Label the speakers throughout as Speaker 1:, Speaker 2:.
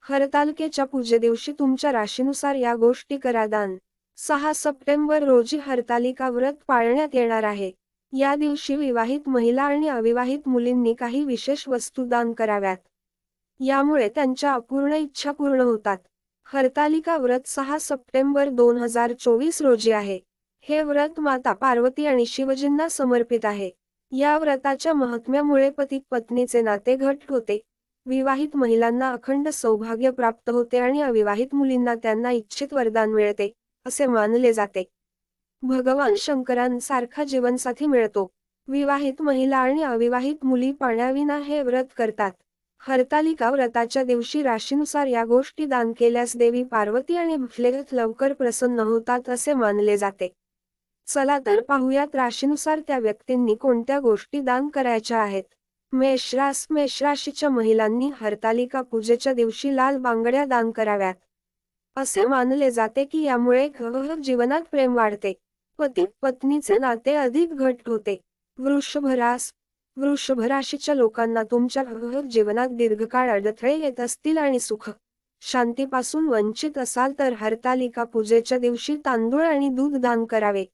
Speaker 1: हरतालिकेच्या पूजेदिवशी तुमच्या राशीनुसार या गोष्टी करा. दान 6 सप्टेंबर रोजी हरतालिका व्रत पाळण्यात येणार आहे. या दिवशी विवाहित महिला आणि अविवाहित मुलींनी काही विशेष वस्तू दान कराव्यात. यामुळे त्यांच्या अपूर्ण इच्छा पूर्ण होतात. हरतालिका व्रत 6 सप्टेंबर 2024 रोजी आहे. हे व्रत माता पार्वती आणि शिवजींना समर्पित आहे. या व्रताच्या महात्म्यामुळे पती पत्नीचे नाते घट्ट होते, विवाहित महिलांना अखंड सौभाग्य प्राप्त होते आणि अविवाहित मुलींना त्यांना इच्छित वरदान मिळते, असे मानले जाते. भगवान शंकरांसारखा जीवनसाथी मिळतो. विवाहित महिला आणि अविवाहित मुली पाण्याविना हे व्रत करतात. हरतालिका व्रताच्या दिवशी राशीनुसार या गोष्टी दान केल्यास देवी पार्वती आणि भोलेनाथ लवकर प्रसन्न होतात असे मानले जाते. चला तर पाहूयात राशीनुसार त्या व्यक्तींनी कोणत्या गोष्टी दान करायच्या आहेत. मेष राशीच्या महिलांनी हरतालिका पूजेच्या दिवशी लाल बांगड्या दान कराव्यात. असे मानले जाते की यामुळे जीवनात प्रेम वाढते, पती पत्नीचे नाते अधिक घट्ट होते. वृषभ राशीच्या लोकांना तुमच्या जीवनात दीर्घकाळ अडथळे येत असतील आणि सुख शांतीपासून वंचित असाल तर हरतालिका पूजेच्या दिवशी तांदूळ आणि दूध दान करावे.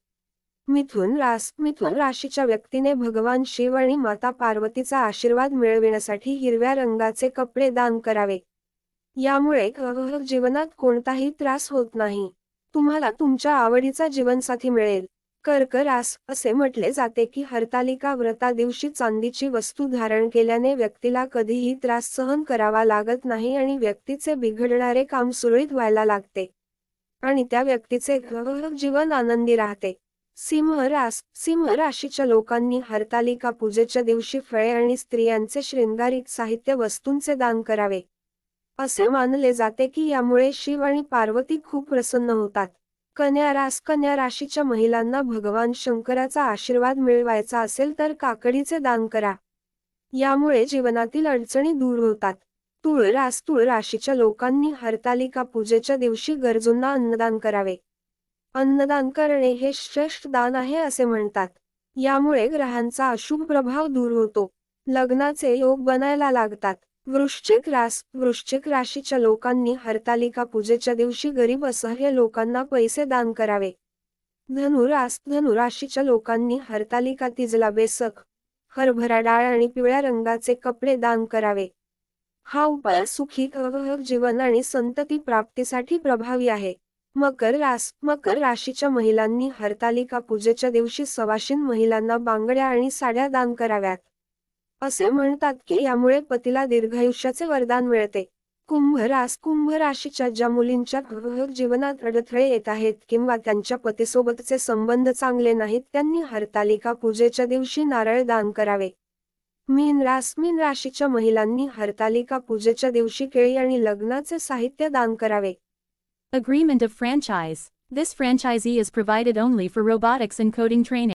Speaker 1: मिथुन राशीच्या व्यक्तीने भगवान शिव आणि माता पार्वतीचा आशीर्वाद मिळविण्यासाठी हिरव्या रंगाचे कपडे दान करावे. यामुळे जीवनात कोणताही त्रास होत नाही. तुम्हाला तुमच्या आवडीचा जीवनसाथी मिळेल. कर्क रास असे म्हटले जाते की हरतालिका व्रता दिवशी चांदीची वस्तू धारण केल्याने व्यक्तीला कधीही त्रास सहन करावा लागत नाही आणि व्यक्तीचे बिघडणारे काम सुरळीत व्हायला लागते आणि त्या व्यक्तीचे जीवन आनंदी राहते. सिंह राशीच्या लोकांनी हरतालिका पूजेच्या दिवशी फळे आणि स्त्रियांचे शृंगारिक साहित्य वस्तूंचे दान करावे. असे मानले जाते की यामुळे शिव आणि पार्वती खूप प्रसन्न होतात. कन्या राशीच्या महिलांना भगवान शंकराचा आशीर्वाद मिळवायचा असेल तर काकडीचे दान करा. यामुळे जीवनातील अडचणी दूर होतात. तुळ राशीच्या लोकांनी हरतालिका पूजेच्या दिवशी गरजूंना अन्नदान करावे. अन्नदान करणे हे श्रेष्ठ दान आहे असे म्हणतात. यामुळे ग्रहांचा अशुभ प्रभाव दूर होतो, लग्नाचे योग बनायला लागतात. वृश्चिक राशीच्या लोकांनी हरतालिका पूजेच्या दिवशी गरीब असहाय्य लोकांना पैसे दान करावे. धनु राशीच्या लोकांनी हरतालिका तीजला बेसक, हरभरा डाळ आणि पिवळ्या रंगाचे कपडे दान करावे. हा उपाय सुखी जीवन आणि संतती प्राप्तीसाठी प्रभावी आहे. मकर राशीच्या महिलांनी हरतालिका पूजेच्या दिवशी सवाशीण महिलांना बांगड्या आणि साड्या दान कराव्यात. असे म्हणतात की यामुळे पतीला दीर्घायुष्याचे वरदान मिळते. कुंभ राशीच्या ज्या मुलींच्या जीवनात अडथळे येत आहेत किंवा त्यांच्या पतीसोबतचे संबंध चांगले नाहीत त्यांनी हरतालिका पूजेच्या दिवशी नारळ दान करावे. मीन राशीच्या महिलांनी हरतालिका पूजेच्या दिवशी केळी आणि लग्नाचे साहित्य दान करावे.
Speaker 2: Agreement of franchise. This franchisee is provided only for robotics and coding training.